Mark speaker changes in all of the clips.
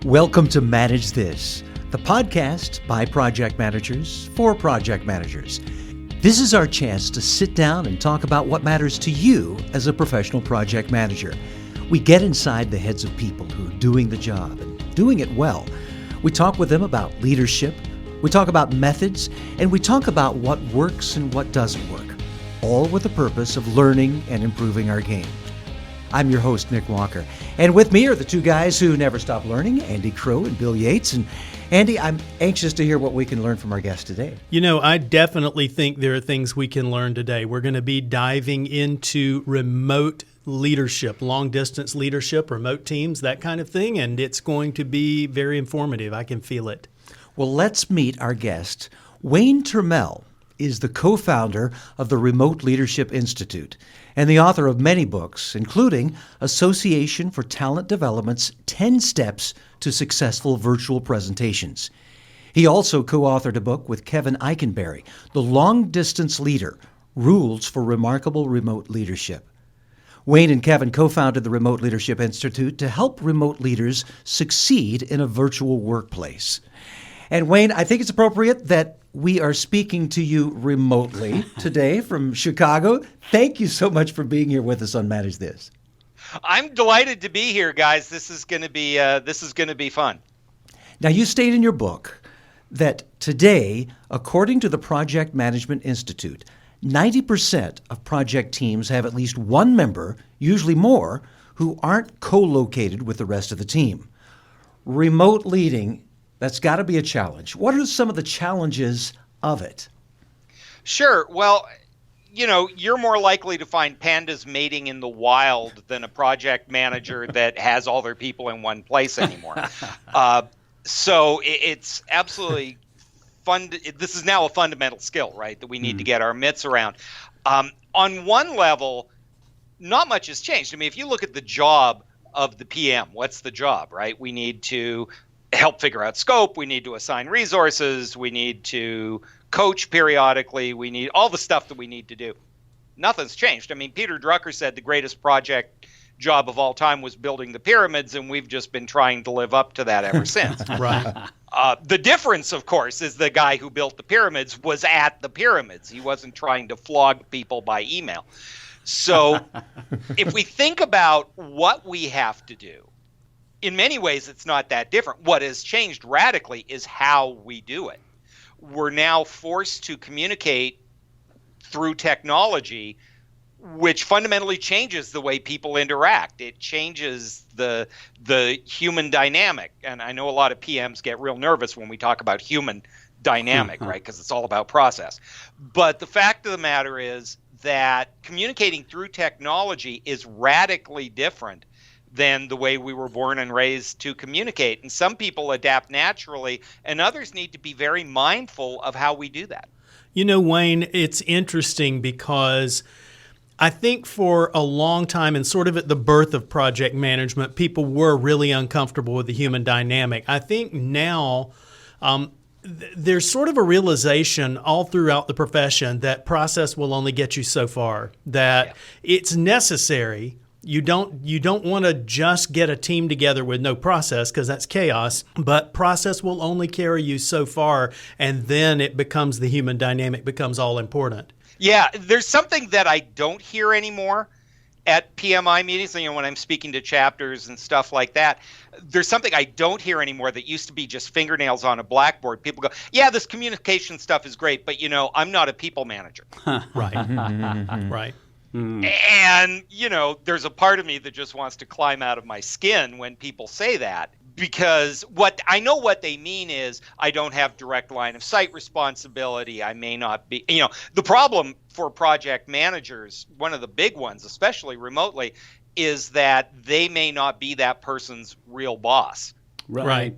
Speaker 1: Welcome to Manage This, the podcast by project managers for project managers. This is our chance to sit down and talk about what matters to you as a professional project manager. We get inside the heads of people who are doing the job and doing it well. We talk with them about leadership, we talk about methods, and we talk about what works and what doesn't work, all with the purpose of learning and improving our game. I'm your host, Nick Walker, and with me are the two guys who never stop learning, Crowe and Bill Yates. And Andy, I'm anxious to hear what we can learn from our guest today.
Speaker 2: You know, I definitely think there are things we can learn today. We're going to be diving into remote leadership, long-distance leadership, remote teams, that kind of thing, and it's going to be very informative. I can feel it.
Speaker 1: Well, let's meet our guest. Wayne Turmel is the co-founder of the Remote Leadership Institute and the author of many books, including Association for Talent Development's 10 Steps to Successful Virtual Presentations. He also co-authored a book with Kevin Eikenberry, The Long Distance Leader, Rules for Remarkable Remote Leadership. Wayne and Kevin co-founded the Remote Leadership Institute to help remote leaders succeed in a virtual workplace. And Wayne, I think it's appropriate that we are speaking to you remotely today from Chicago. Thank you so much for being here with us on Manage This.
Speaker 3: I'm delighted to be here, guys. This is going to be fun.
Speaker 1: Now, you state in your book that today, according to the Project Management Institute, 90% of project teams have at least one member, usually more, who aren't co-located with the rest of the team. Remote leading, that's got to be a challenge. What are some of the challenges of it?
Speaker 3: Sure. Well, you know, you're more likely to find pandas mating in the wild than a project manager that has all their people in one place anymore. So it's absolutely fun. This is now a fundamental skill, right, that we need to get our mitts around. On one level, not much has changed. I mean, if you look at the job of the PM, what's the job, right? We need to help figure out scope. We need to assign resources. We need to coach periodically. We need all the stuff that we need to do. Nothing's changed. I mean, Peter Drucker said the greatest project job of all time was building the pyramids, and we've just been trying to live up to that ever since.
Speaker 2: Right.
Speaker 3: The difference, of course, is the guy who built the pyramids was at the pyramids. He wasn't trying to flog people by email. So if we think about what we have to do, in many ways, it's not that different. What has changed radically is how we do it. We're now forced to communicate through technology, which fundamentally changes the way people interact. It changes the human dynamic. And I know a lot of PMs get real nervous when we talk about human dynamic, right? Because it's all about process. But the fact of the matter is that communicating through technology is radically different than the way we were born and raised to communicate. And some people adapt naturally, and others need to be very mindful of how we do that.
Speaker 2: You know, Wayne, it's interesting because I think for a long time, and sort of at the birth of project management, people were really uncomfortable with the human dynamic. I think now there's sort of a realization all throughout the profession that process will only get you so far, that it's necessary. You don't want to just get a team together with no process, because that's chaos, but process will only carry you so far, and then it becomes the human dynamic becomes all important.
Speaker 3: Yeah, there's something that I don't hear anymore at PMI meetings, you know, when I'm speaking to chapters and stuff like that. There's something I don't hear anymore that used to be just fingernails on a blackboard. People go, yeah, this communication stuff is great, but, you know, I'm not a people manager.
Speaker 2: Right. Right.
Speaker 3: And, you know, there's a part of me that just wants to climb out of my skin when people say that, because what I know what they mean is I don't have direct line of sight responsibility. I may not be, you know, the problem for project managers, one of the big ones, especially remotely, is that they may not be that person's real boss.
Speaker 2: Right.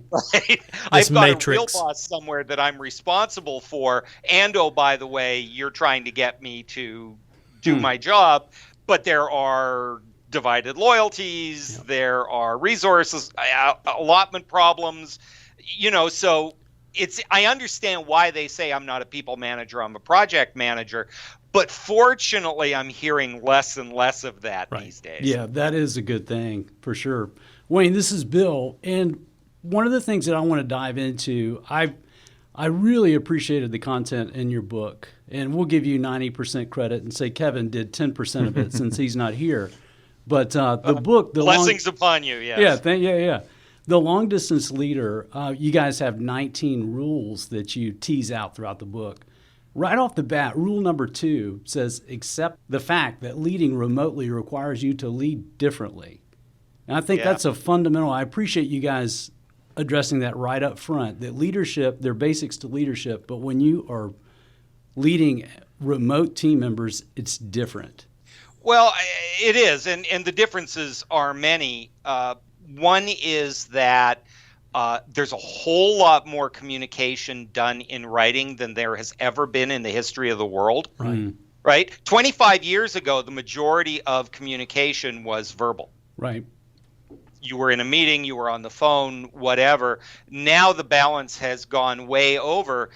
Speaker 3: I've got
Speaker 2: matrix.
Speaker 3: A real boss somewhere that I'm responsible for. And, oh, by the way, you're trying to get me to do my job, but there are divided loyalties, there are resources, allotment problems, you know, so I understand why they say I'm not a people manager, I'm a project manager, but fortunately I'm hearing less and less of that these days.
Speaker 4: Yeah, that is a good thing for sure. Wayne, this is Bill, and one of the things that I want to dive into, I really appreciated the content in your book, and we'll give you 90% credit and say Kevin did 10% of it since he's not here. But the book,
Speaker 3: blessings upon you. Yes.
Speaker 4: Yeah. The Long Distance Leader. You guys have 19 rules that you tease out throughout the book. Right off the bat, rule number 2 says, accept the fact that leading remotely requires you to lead differently. And I think that's a fundamental. I appreciate you guys addressing that right up front, that leadership, there are basics to leadership, but when you are leading remote team members, it's different.
Speaker 3: Well, it is, and the differences are many. One is that there's a whole lot more communication done in writing than there has ever been in the history of the world. Right? 25 years ago, the majority of communication was verbal.
Speaker 4: Right.
Speaker 3: You were in a meeting, you were on the phone, whatever. Now the balance has gone way over,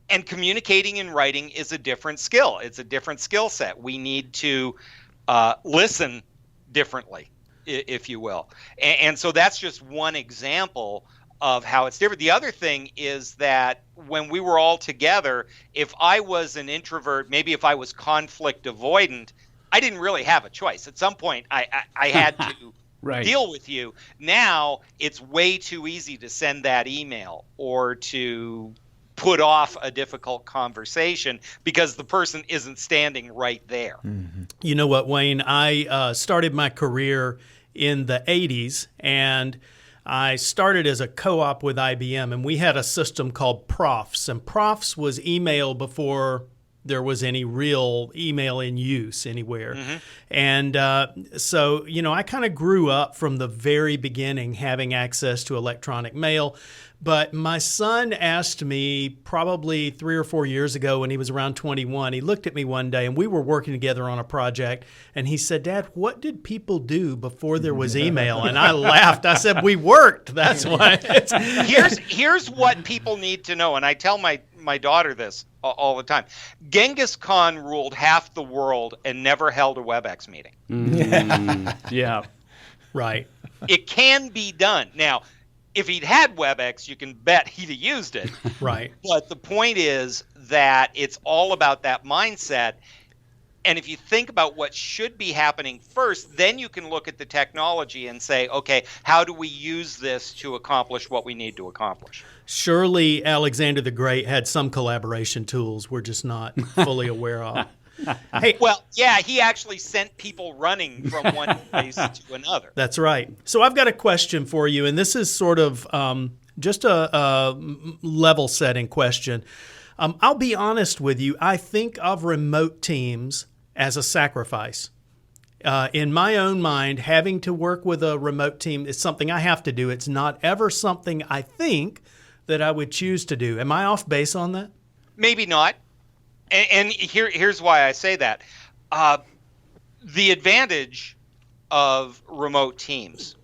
Speaker 3: and communicating in writing is a different skill. It's a different skill set. We need to listen differently, if you will. And so that's just one example of how it's different. The other thing is that when we were all together, if I was an introvert, maybe if I was conflict avoidant, I didn't really have a choice. At some point, I had to deal with you. Now it's way too easy to send that email or to put off a difficult conversation because the person isn't standing right there.
Speaker 2: Mm-hmm. You know what, Wayne? I started my career in the 80s, and I started as a co-op with IBM, and we had a system called Profs, and Profs was email before there was any real email in use anywhere. Mm-hmm. And so, you know, I kind of grew up from the very beginning having access to electronic mail. But my son asked me probably 3 or 4 years ago when he was around 21, he looked at me one day and we were working together on a project and he said, "Dad, what did people do before there was email?" And I laughed. I said, "We worked. That's why."
Speaker 3: Here's what people need to know. And I tell my daughter this all the time. Genghis Khan ruled half the world and never held a WebEx meeting.
Speaker 4: Yeah.
Speaker 2: Right.
Speaker 3: It can be done. Now, if he'd had WebEx, you can bet he'd have used it.
Speaker 2: Right.
Speaker 3: But the point is that it's all about that mindset. And if you think about what should be happening first, then you can look at the technology and say, okay, how do we use this to accomplish what we need to accomplish?
Speaker 2: Surely Alexander the Great had some collaboration tools we're just not fully aware of.
Speaker 3: Hey, well, yeah, he actually sent people running from one place to another.
Speaker 2: That's right. So I've got a question for you, and this is sort of just a level-setting question. I'll be honest with you. I think of remote teams as a sacrifice. In my own mind, having to work with a remote team is something I have to do. It's not ever something I think that I would choose to do. Am I off base on that?
Speaker 3: Maybe not. And here's why I say that. The advantage of remote teams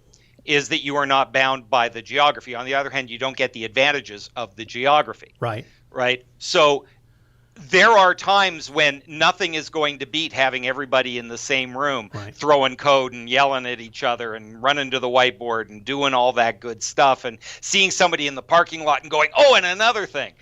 Speaker 3: is that you are not bound by the geography. On the other hand, you don't get the advantages of the geography.
Speaker 2: Right.
Speaker 3: Right. So there are times when nothing is going to beat having everybody in the same room, throwing code and yelling at each other and running to the whiteboard and doing all that good stuff and seeing somebody in the parking lot and going, "Oh, and another thing."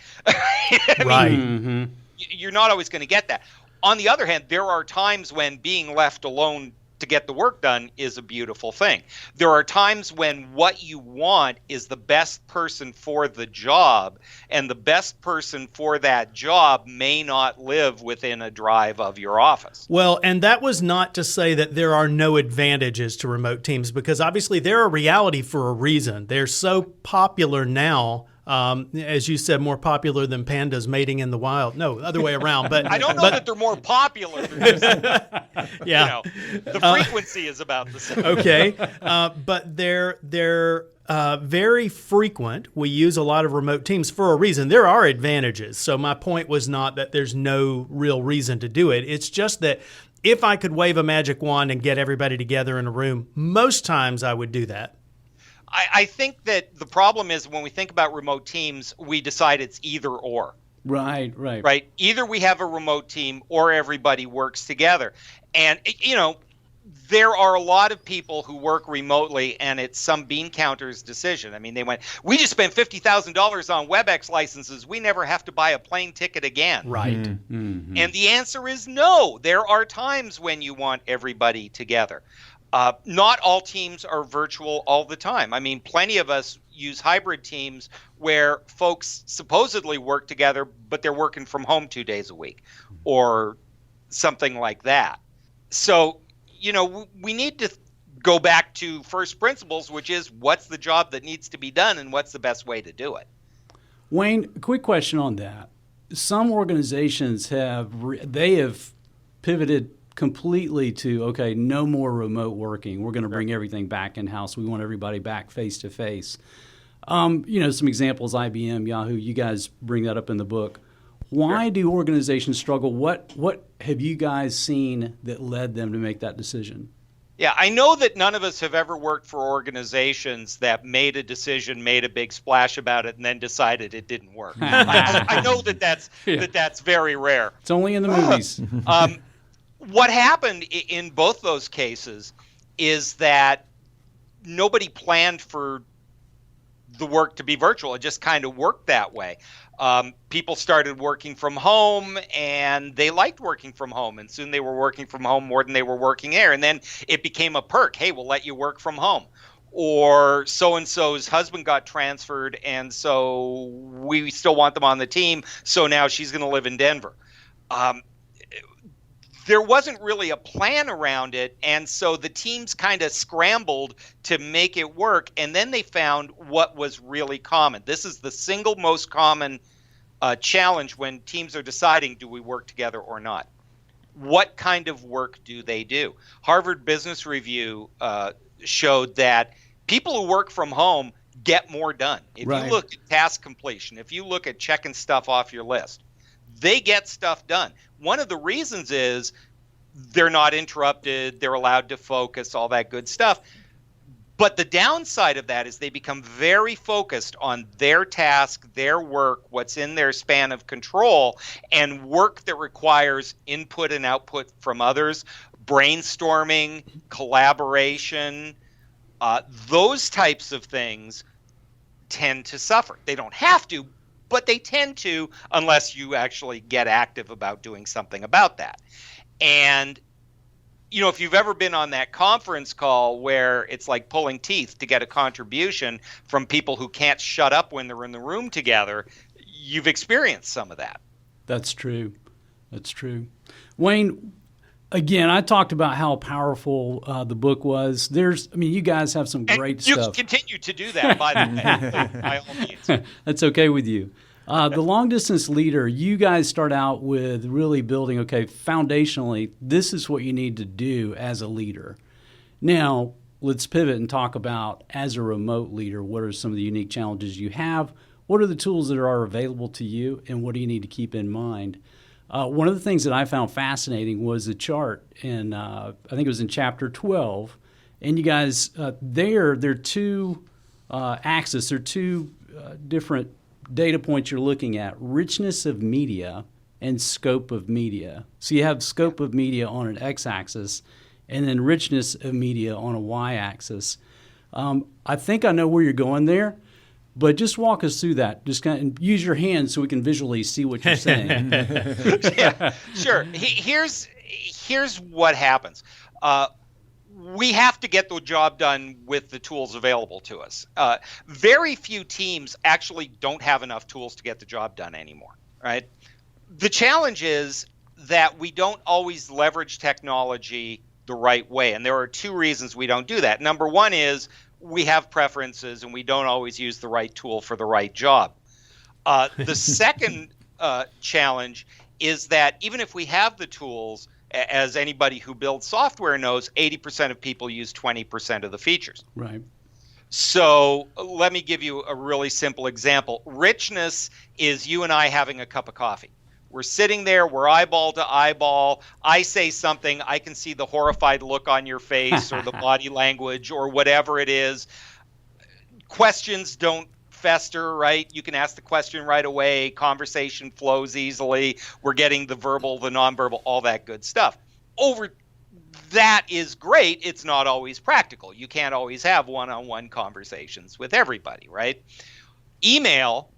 Speaker 2: Right.
Speaker 3: Mm-hmm. You're not always going to get that. On the other hand, there are times when being left alone to get the work done is a beautiful thing. There are times when what you want is the best person for the job, and the best person for that job may not live within a drive of your office.
Speaker 2: Well, and that was not to say that there are no advantages to remote teams, because obviously they're a reality for a reason. They're so popular now. As you said, more popular than pandas mating in the wild. No, other way around. But
Speaker 3: I don't know that they're more popular. They're just,
Speaker 2: yeah,
Speaker 3: the frequency is about the same.
Speaker 2: Okay, but they're very frequent. We use a lot of remote teams for a reason. There are advantages. So my point was not that there's no real reason to do it. It's just that if I could wave a magic wand and get everybody together in a room, most times I would do that.
Speaker 3: I think that the problem is when we think about remote teams, we decide it's either or.
Speaker 4: Right.
Speaker 3: Either we have a remote team or everybody works together. And, you know, there are a lot of people who work remotely, and it's some bean counter's decision. I mean, they went, we just spent $50,000 on WebEx licenses. We never have to buy a plane ticket again.
Speaker 2: Right.
Speaker 4: Mm-hmm.
Speaker 3: And the answer is no. There are times when you want everybody together. Not all teams are virtual all the time. I mean, plenty of us use hybrid teams where folks supposedly work together, but they're working from home 2 days a week or something like that. So, we need to go back to first principles, which is what's the job that needs to be done and what's the best way to do it.
Speaker 4: Wayne, quick question on that. Some organizations have pivoted completely to, okay, no more remote working. We're going to bring everything back in-house. We want everybody back face-to-face. Some examples, IBM, Yahoo, you guys bring that up in the book. Why do organizations struggle? What have you guys seen that led them to make that decision?
Speaker 3: Yeah, I know that none of us have ever worked for organizations that made a decision, made a big splash about it, and then decided it didn't work. I know that's very rare.
Speaker 4: It's only in the movies.
Speaker 3: What happened in both those cases is that nobody planned for the work to be virtual. It just kind of worked that way. People started working from home, and they liked working from home, and soon they were working from home more than they were working there. And then it became a perk. Hey, we'll let you work from home. Or so-and-so's husband got transferred, and so we still want them on the team, so now she's going to live in Denver. There wasn't really a plan around it, and so the teams kind of scrambled to make it work, and then they found what was really common. This is the single most common challenge when teams are deciding, do we work together or not? What kind of work do they do? Harvard Business Review showed that people who work from home get more done. If you look at task completion, if you look at checking stuff off your list, they get stuff done. One of the reasons is they're not interrupted, they're allowed to focus, all that good stuff. But the downside of that is they become very focused on their task, their work, what's in their span of control, and work that requires input and output from others, brainstorming, collaboration, those types of things tend to suffer. They don't have to, but they tend to, unless you actually get active about doing something about that. And, if you've ever been on that conference call where it's like pulling teeth to get a contribution from people who can't shut up when they're in the room together, you've experienced some of that.
Speaker 4: That's true. Wayne, again, I talked about how powerful the book was. You guys have some great stuff.
Speaker 3: You continue to do that, by the way, by all means.
Speaker 4: That's okay with you. The long distance leader, you guys start out with really building, foundationally, this is what you need to do as a leader. Now, let's pivot and talk about, as a remote leader, what are some of the unique challenges you have? What are the tools that are available to you, and what do you need to keep in mind? One of the things that I found fascinating was a chart in, I think it was in chapter 12, and you guys, there are two axes, there are two different data points you're looking at: richness of media and scope of media. So you have scope of media on an x-axis and then richness of media on a y-axis. I think I know where you're going there, but just walk us through that. Just kind of use your hands so we can visually see what you're saying.
Speaker 3: Yeah, sure. Here's what happens. We have to get the job done with the tools available to us. Very few teams actually don't have enough tools to get the job done anymore, right? The challenge is that we don't always leverage technology the right way, and there are two reasons we don't do that. Number one is we have preferences, and we don't always use the right tool for the right job. The second challenge is that even if we have the tools, as anybody who builds software knows, 80% of people use 20% of the features.
Speaker 4: Right.
Speaker 3: So let me give you a really simple example. Richness is you and I having a cup of coffee. We're sitting there, we're eyeball to eyeball. I say something, I can see the horrified look on your face or the body language or whatever it is. Questions don't fester, right? You can ask the question right away. Conversation flows easily. We're getting the verbal, the nonverbal, all that good stuff. Over that is great. It's not always practical. You can't always have one-on-one conversations with everybody, right? Email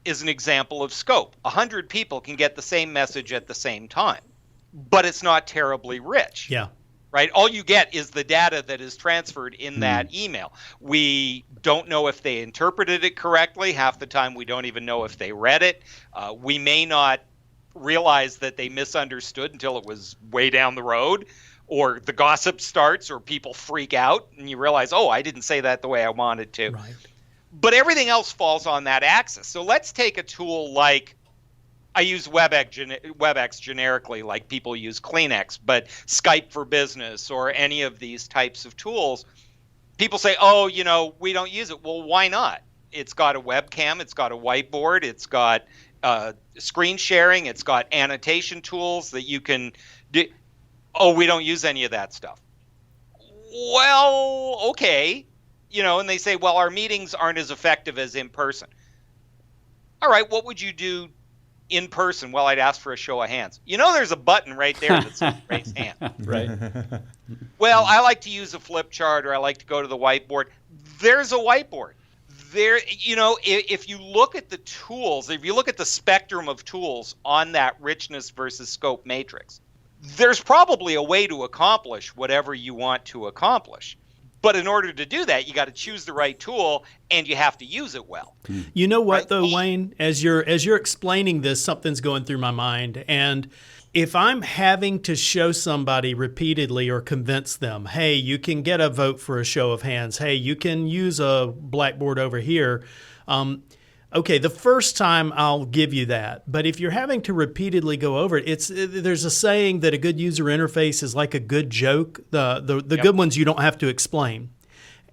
Speaker 3: is an example of scope. 100 people can get the same message at the same time, but it's not terribly rich.
Speaker 2: Yeah.
Speaker 3: Right? All you get is the data that is transferred in that email. We don't know if they interpreted it correctly. Half the time, we don't even know if they read it. We may not realize that they misunderstood until it was way down the road, or the gossip starts, or people freak out, and you realize, oh, I didn't say that the way I wanted to.
Speaker 2: Right.
Speaker 3: But everything else falls on that axis. So let's take a tool like, I use WebEx generically, like people use Kleenex, but Skype for Business or any of these types of tools. People say, oh, we don't use it. Well, why not? It's got a webcam, it's got a whiteboard, it's got screen sharing, it's got annotation tools that you can do. Oh, we don't use any of that stuff. Well, okay. And they say, well, our meetings aren't as effective as in person. All right, what would you do in person? Well, I'd ask for a show of hands. There's a button right there that says raise hand.
Speaker 4: Right.
Speaker 3: Well, I like to use a flip chart, or I like to go to the whiteboard. There's a whiteboard. There, if you look at the tools, if you look at the spectrum of tools on that richness versus scope matrix, there's probably a way to accomplish whatever you want to accomplish. But in order to do that, you got to choose the right tool, and you have to use it well.
Speaker 2: You know what,
Speaker 3: right?
Speaker 2: though, Wayne? As you're explaining this, something's going through my mind. And if I'm having to show somebody repeatedly or convince them, hey, you can get a vote for a show of hands. Hey, you can use a blackboard over here. Okay, the first time I'll give you that. But if you're having to repeatedly go over it, there's a saying that a good user interface is like a good joke. The good ones you don't have to explain.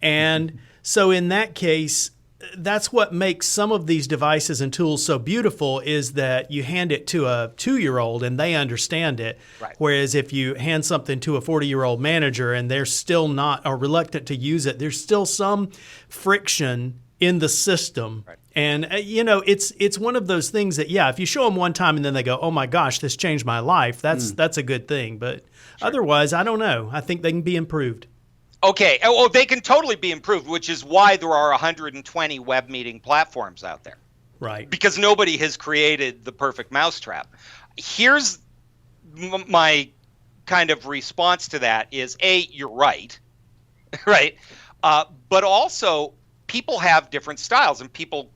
Speaker 2: And so in that case, that's what makes some of these devices and tools so beautiful, is that you hand it to a 2-year-old and they understand it.
Speaker 3: Right.
Speaker 2: Whereas if you hand something to a 40-year-old manager and they're still not, or reluctant to use it, there's still some friction in the system.
Speaker 3: Right.
Speaker 2: And, it's one of those things that, if you show them one time and then they go, oh my gosh, this changed my life, that's a good thing. But otherwise, I don't know. I think they can be improved.
Speaker 3: Okay. Well, they can totally be improved, which is why there are 120 web meeting platforms out there.
Speaker 2: Right.
Speaker 3: Because nobody has created the perfect mousetrap. Here's my kind of response to that is, A, you're right, right? But also, people have different styles, and people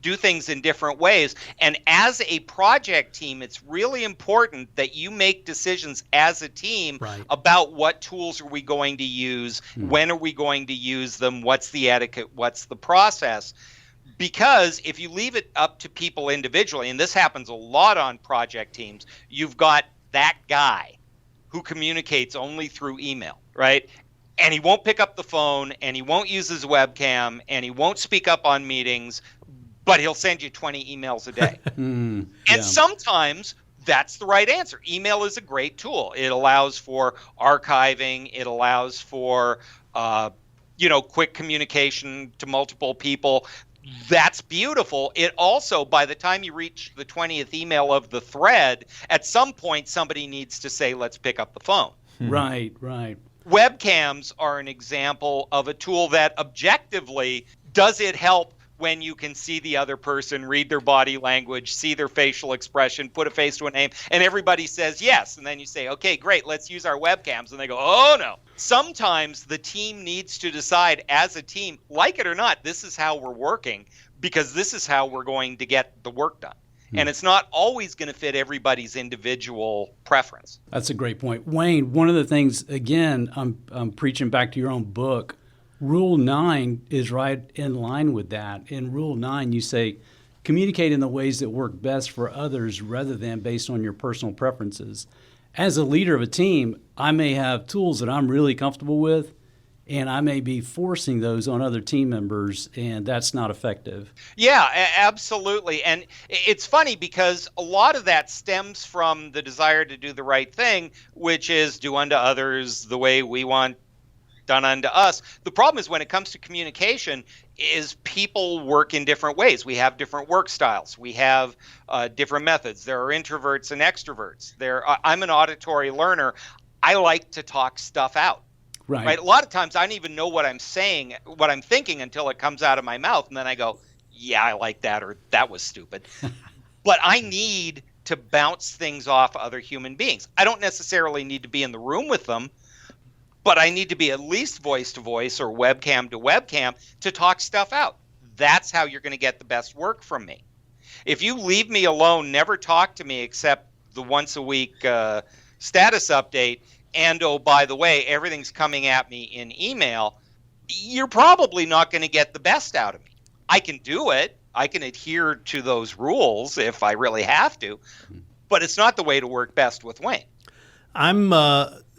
Speaker 3: do things in different ways. And as a project team, it's really important that you make decisions as a team about what tools are we going to use, when are we going to use them, what's the etiquette, what's the process. Because if you leave it up to people individually, and this happens a lot on project teams, you've got that guy who communicates only through email, right? And he won't pick up the phone, and he won't use his webcam, and he won't speak up on meetings, but he'll send you 20 emails a day. And sometimes that's the right answer. Email is a great tool. It allows for archiving. It allows for, quick communication to multiple people. That's beautiful. It also, by the time you reach the 20th email of the thread, at some point somebody needs to say, let's pick up the phone.
Speaker 4: Right.
Speaker 3: Webcams are an example of a tool that objectively, does it help when you can see the other person, read their body language, see their facial expression, put a face to a name, and everybody says yes. And then you say, okay, great, let's use our webcams. And they go, oh, no. Sometimes the team needs to decide as a team, like it or not, this is how we're working, because this is how we're going to get the work done. And it's not always going to fit everybody's individual preference.
Speaker 4: That's a great point. Wayne, one of the things, again, I'm preaching back to your own book. Rule 9 is right in line with that. In Rule 9, you say, communicate in the ways that work best for others rather than based on your personal preferences. As a leader of a team, I may have tools that I'm really comfortable with, and I may be forcing those on other team members, and that's not effective.
Speaker 3: Yeah, absolutely. And it's funny because a lot of that stems from the desire to do the right thing, which is do unto others the way we want done unto us. The problem is when it comes to communication is people work in different ways. We have different work styles. We have different methods. There are introverts and extroverts. I'm an auditory learner. I like to talk stuff out.
Speaker 4: Right.
Speaker 3: A lot of times I don't even know what I'm saying, what I'm thinking until it comes out of my mouth. And then I go, yeah, I like that, or that was stupid. But I need to bounce things off other human beings. I don't necessarily need to be in the room with them, but I need to be at least voice to voice or webcam to webcam to talk stuff out. That's how you're going to get the best work from me. If you leave me alone, never talk to me except the once a week status update, and oh, by the way, everything's coming at me in email, you're probably not going to get the best out of me. I can do it. I can adhere to those rules if I really have to, but it's not the way to work best with Wayne.
Speaker 2: I'm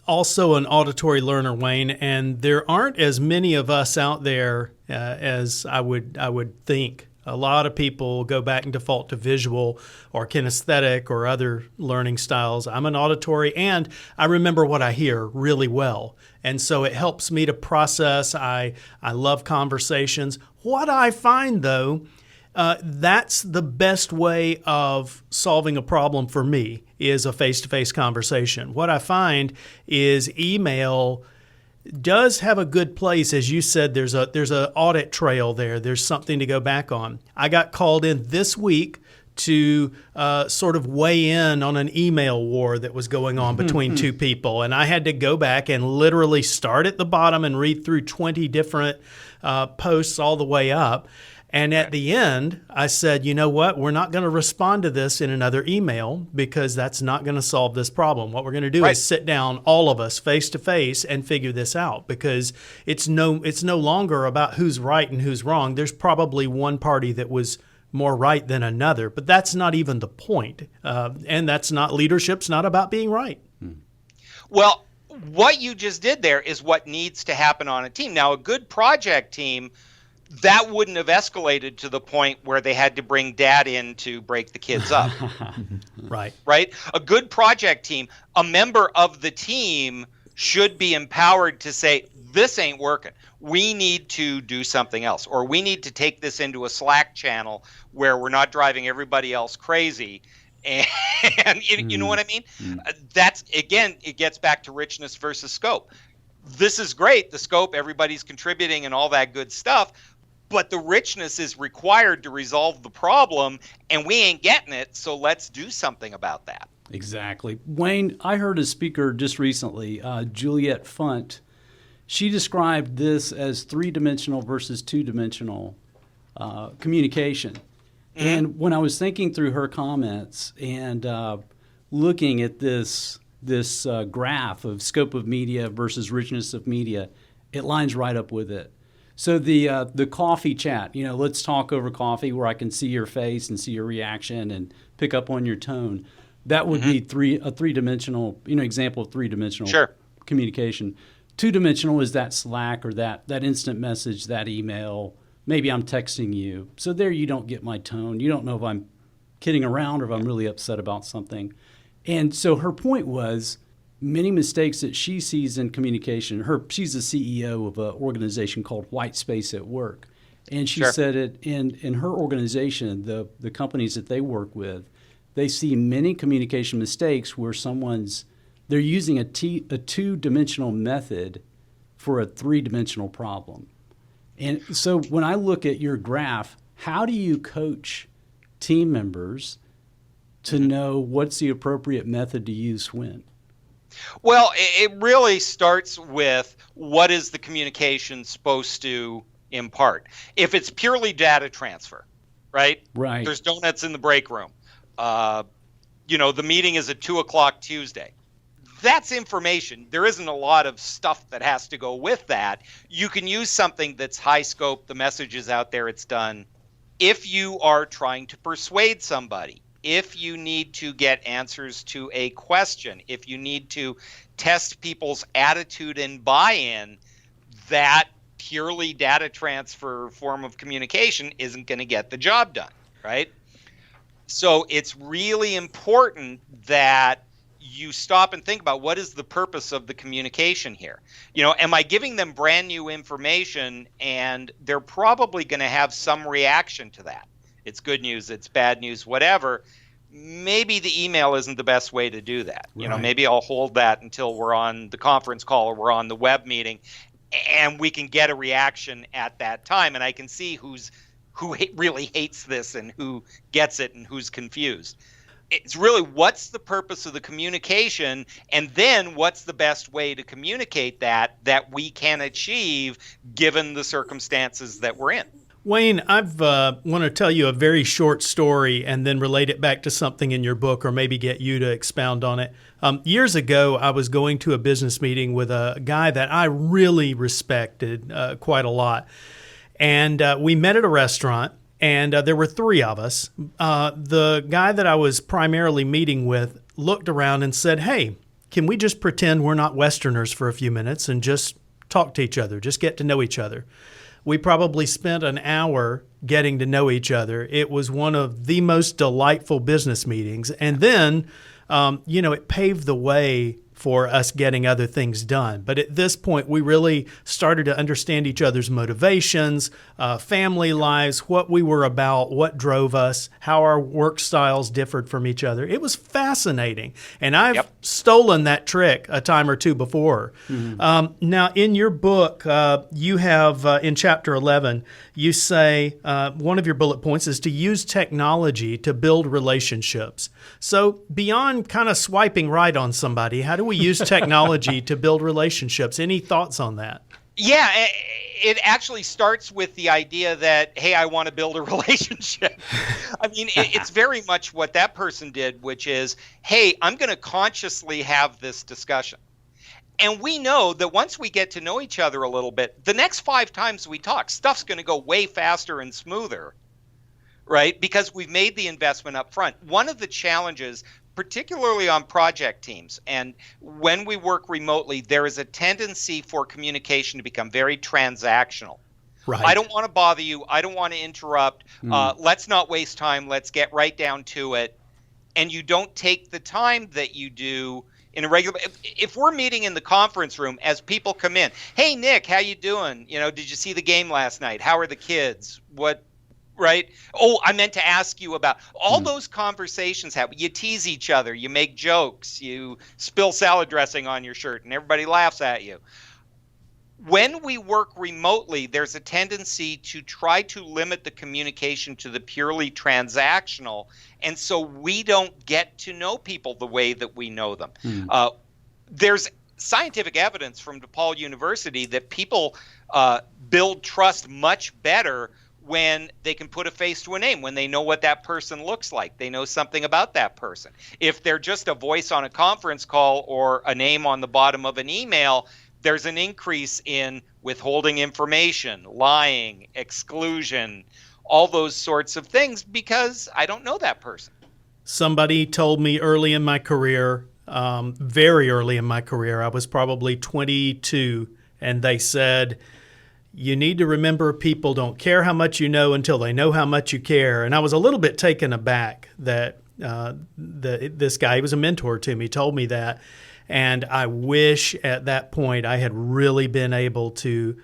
Speaker 2: also an auditory learner, Wayne, and there aren't as many of us out there as I would think. A lot of people go back and default to visual or kinesthetic or other learning styles. I'm an auditory, and I remember what I hear really well. And so it helps me to process. I love conversations. What I find, though, that's the best way of solving a problem for me is a face-to-face conversation. What I find is email does have a good place. As you said, there's an audit trail there. There's something to go back on. I got called in this week to sort of weigh in on an email war that was going on between two people. And I had to go back and literally start at the bottom and read through 20 different posts all the way up. And at the end, I said, you know what? We're not going to respond to this in another email because that's not going to solve this problem. What we're going to do is sit down, all of us, face to face, and figure this out, because it's no longer about who's right and who's wrong. There's probably one party that was more right than another, but that's not even the point. And that's not, leadership's not about being right.
Speaker 3: Well, what you just did there is what needs to happen on a team. Now, a good project team, that wouldn't have escalated to the point where they had to bring dad in to break the kids up.
Speaker 2: Right.
Speaker 3: A good project team, a member of the team should be empowered to say, this ain't working. We need to do something else, or we need to take this into a Slack channel where we're not driving everybody else crazy. And you know what I mean? That's, again, it gets back to richness versus scope. This is great, the scope, everybody's contributing and all that good stuff, but the richness is required to resolve the problem, and we ain't getting it, so let's do something about that.
Speaker 4: Exactly. Wayne, I heard a speaker just recently, Juliet Funt. She described this as three-dimensional versus two-dimensional communication. And when I was thinking through her comments and looking at this graph of scope of media versus richness of media, it lines right up with it. So the coffee chat, let's talk over coffee where I can see your face and see your reaction and pick up on your tone. That would be a three-dimensional, example of three-dimensional communication. Two-dimensional is that Slack or that instant message, that email. Maybe I'm texting you. So there you don't get my tone. You don't know if I'm kidding around or if I'm really upset about something. And so her point was many mistakes that she sees in communication. She's the CEO of an organization called White Space at Work. And she said it in her organization, the companies that they work with, they see many communication mistakes where they're using a two-dimensional method for a three-dimensional problem. And so when I look at your graph, how do you coach team members to know what's the appropriate method to use when?
Speaker 3: Well, it really starts with what is the communication supposed to impart. If it's purely data transfer, right? There's donuts in the break room. The meeting is at 2:00 Tuesday. That's information. There isn't a lot of stuff that has to go with that. You can use something that's high scope. The message is out there. It's done. If you are trying to persuade somebody, if you need to get answers to a question, if you need to test people's attitude and buy-in, that purely data transfer form of communication isn't going to get the job done, right? So it's really important that you stop and think about what is the purpose of the communication here. Am I giving them brand new information, and they're probably going to have some reaction to that? It's good news, it's bad news, whatever. maybe the email isn't the best way to do that. You know,
Speaker 4: Right.
Speaker 3: maybe I'll hold that until we're on the conference call or we're on the web meeting, and we can get a reaction at that time, and I can see who really hates this and who gets it and who's confused. It's really, what's the purpose of the communication, and then what's the best way to communicate that we can achieve given the circumstances that we're in.
Speaker 2: Wayne, I want to tell you a very short story and then relate it back to something in your book, or maybe get you to expound on it. Years ago, I was going to a business meeting with a guy that I really respected quite a lot. And we met at a restaurant, and there were three of us. The guy that I was primarily meeting with looked around and said, "Hey, can we just pretend we're not Westerners for a few minutes and just talk to each other, just get to know each other?" We probably spent an hour getting to know each other. It was one of the most delightful business meetings. And then, it paved the way for us getting other things done. But at this point, we really started to understand each other's motivations, family lives, what we were about, what drove us, how our work styles differed from each other. It was fascinating. And I've stolen that trick a time or two before. Mm-hmm. Now, in your book, you have, in chapter 11, you say one of your bullet points is to use technology to build relationships. So beyond kind of swiping right on somebody, how do we use technology to build relationships? Any thoughts on that?
Speaker 3: Yeah, it actually starts with the idea that, hey, I want to build a relationship. I mean, it's very much what that person did, which is, hey, I'm going to consciously have this discussion. And we know that once we get to know each other a little bit, the next 5 times we talk, stuff's going to go way faster and smoother, right? Because we've made the investment up front. One of the challenges, particularly on project teams, and when we work remotely, there is a tendency for communication to become very transactional.
Speaker 2: Right.
Speaker 3: I don't want to bother you. I don't want to interrupt. Let's not waste time. Let's get right down to it. And you don't take the time that you do in a regular. If we're meeting in the conference room, as people come in, hey, Nick, how you doing? Did you see the game last night? How are the kids? What? Right? Oh, I meant to ask you about all those conversations happen. You tease each other, you make jokes, you spill salad dressing on your shirt, and everybody laughs at you. When we work remotely, there's a tendency to try to limit the communication to the purely transactional, and so we don't get to know people the way that we know them. There's scientific evidence from DePaul University that people build trust much better when they can put a face to a name, when they know what that person looks like, they know something about that person. If they're just a voice on a conference call or a name on the bottom of an email, there's an increase in withholding information, lying, exclusion, all those sorts of things, because I don't know that person.
Speaker 2: Somebody told me early in my career, very early in my career, I was probably 22, and they said, you need to remember people don't care how much you know until they know how much you care. And I was a little bit taken aback that this guy, he was a mentor to me, told me that. And I wish at that point I had really been able to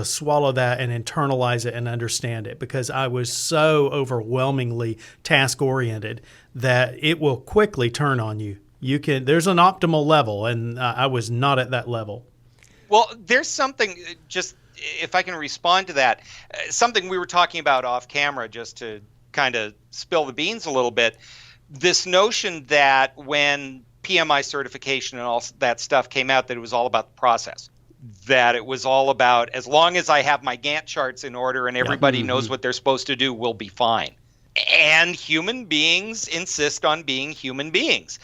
Speaker 2: swallow that and internalize it and understand it, because I was so overwhelmingly task-oriented that it will quickly turn on you. There's an optimal level, and I was not at that level.
Speaker 3: Well, there's something, just if I can respond to that, something we were talking about off camera, just to kind of spill the beans a little bit, this notion that when PMI certification and all that stuff came out, that it was all about the process, that it was all about, as long as I have my Gantt charts in order and everybody knows what they're supposed to do, we'll be fine. And human beings insist on being human beings.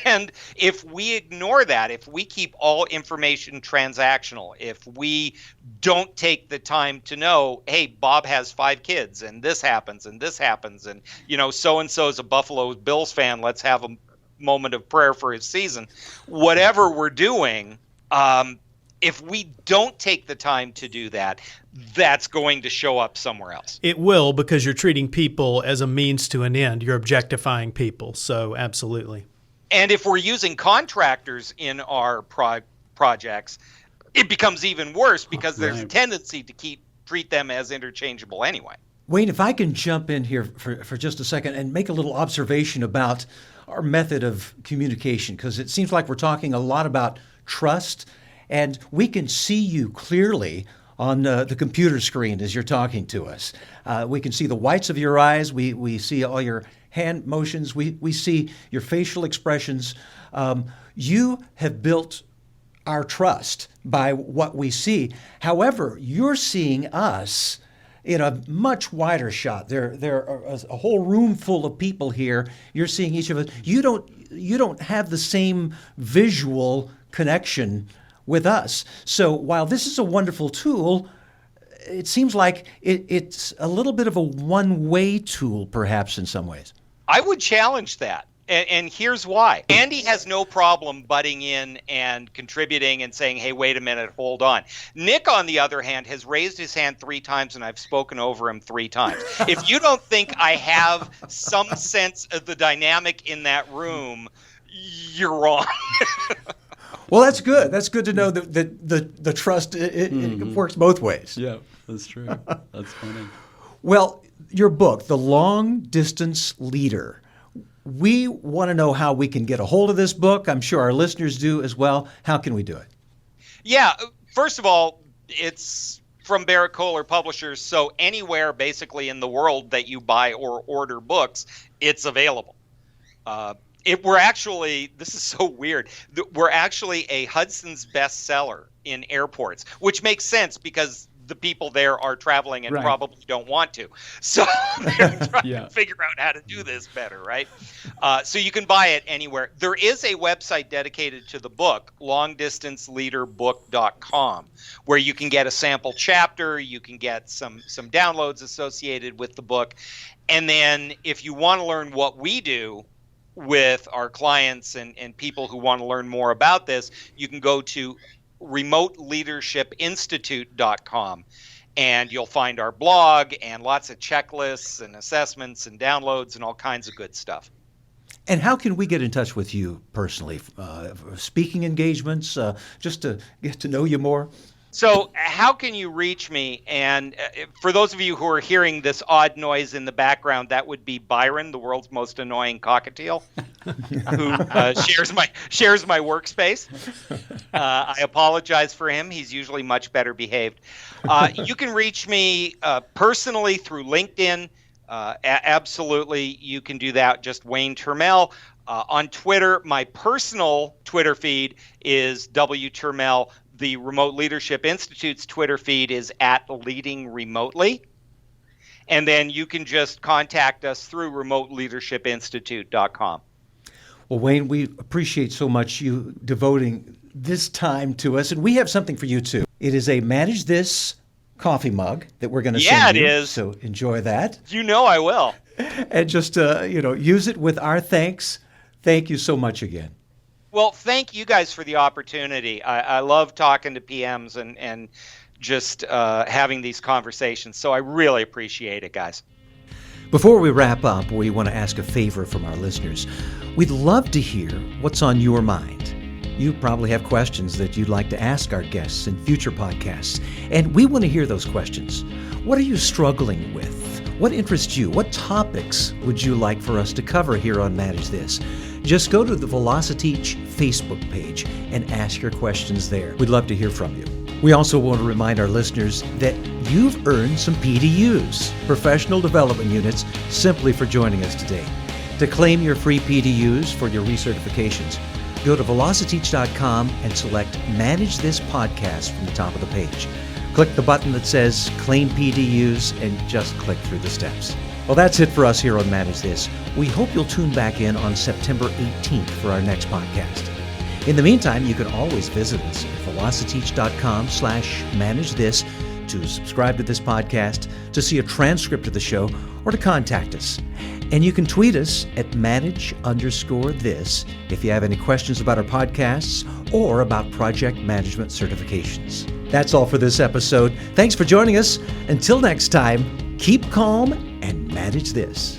Speaker 3: And if we ignore that, if we keep all information transactional, if we don't take the time to know, hey, Bob has 5 kids and this happens and this happens, and so-and-so's a Buffalo Bills fan, let's have a moment of prayer for his season. Whatever we're doing, if we don't take the time to do that, that's going to show up somewhere else.
Speaker 2: It will, because you're treating people as a means to an end. You're objectifying people. So absolutely.
Speaker 3: And if we're using contractors in our projects, it becomes even worse, because there's a tendency to treat them as interchangeable anyway.
Speaker 1: Wayne, if I can jump in here for just a second and make a little observation about our method of communication, because it seems like we're talking a lot about trust, and we can see you clearly on the computer screen as you're talking to us. We can see the whites of your eyes. We see all your hand motions. We see your facial expressions. You have built our trust by what we see. However, you're seeing us in a much wider shot. There are a whole room full of people here. You're seeing each of us. You don't have the same visual connection with us. So while this is a wonderful tool, it seems like it's a little bit of a one-way tool, perhaps, in some ways.
Speaker 3: I would challenge that. And here's why. Andy has no problem butting in and contributing and saying, hey, wait a minute, hold on. Nick, on the other hand, has raised his hand 3 times, and I've spoken over him 3 times. If you don't think I have some sense of the dynamic in that room, you're wrong.
Speaker 1: Well, that's good. That's good to know that the trust, it works both ways.
Speaker 4: Yeah, that's true. That's funny.
Speaker 1: Well, your book, The Long Distance Leader. We want to know how we can get a hold of this book. I'm sure our listeners do as well. How can we do it?
Speaker 3: Yeah, first of all, it's from Barrett Kohler Publishers, so anywhere basically in the world that you buy or order books, it's available. This is so weird. We're actually a Hudson's bestseller in airports, which makes sense because the people there are traveling and probably don't want to. So they're trying to figure out how to do this better, right? So you can buy it anywhere. There is a website dedicated to the book, longdistanceleaderbook.com, where you can get a sample chapter, you can get some downloads associated with the book. And then if you want to learn what we do with our clients and people who want to learn more about this, you can go to remoteleadershipinstitute.com, and you'll find our blog and lots of checklists and assessments and downloads and all kinds of good stuff.
Speaker 1: And how can we get in touch with you personally? Speaking engagements, just to get to know you more?
Speaker 3: So how can you reach me? And for those of you who are hearing this odd noise in the background, that would be Byron, the world's most annoying cockatiel, who shares my workspace. I apologize for him. He's usually much better behaved. You can reach me personally through LinkedIn. Absolutely, you can do that. Just Wayne Turmel. On Twitter, my personal Twitter feed is W Turmel. The Remote Leadership Institute's Twitter feed is @leadingremotely. And then you can just contact us through remoteleadershipinstitute.com.
Speaker 1: Well, Wayne, we appreciate so much you devoting this time to us. And we have something for you, too. It is a Manage This coffee mug that we're going to send you. Yeah, it is. So enjoy that.
Speaker 3: You know I will.
Speaker 1: And just, use it with our thanks. Thank you so much again.
Speaker 3: Well, thank you guys for the opportunity. I love talking to PMs and just having these conversations. So I really appreciate it, guys.
Speaker 1: Before we wrap up, we want to ask a favor from our listeners. We'd love to hear what's on your mind. You probably have questions that you'd like to ask our guests in future podcasts, and we want to hear those questions. What are you struggling with? What interests you? What topics would you like for us to cover here on Manage This? Just go to the VelociTeach Facebook page and ask your questions there. We'd love to hear from you. We also want to remind our listeners that you've earned some PDUs, Professional Development Units, simply for joining us today. To claim your free PDUs for your recertifications, go to VelociTeach.com and select Manage This Podcast from the top of the page. Click the button that says Claim PDUs and just click through the steps. Well, that's it for us here on Manage This. We hope you'll tune back in on September 18th for our next podcast. In the meantime, you can always visit us at VelociTeach.com/Manage This to subscribe to this podcast, to see a transcript of the show, or to contact us. And you can tweet us at manage_this if you have any questions about our podcasts or about project management certifications. That's all for this episode. Thanks for joining us. Until next time, keep calm and manage this.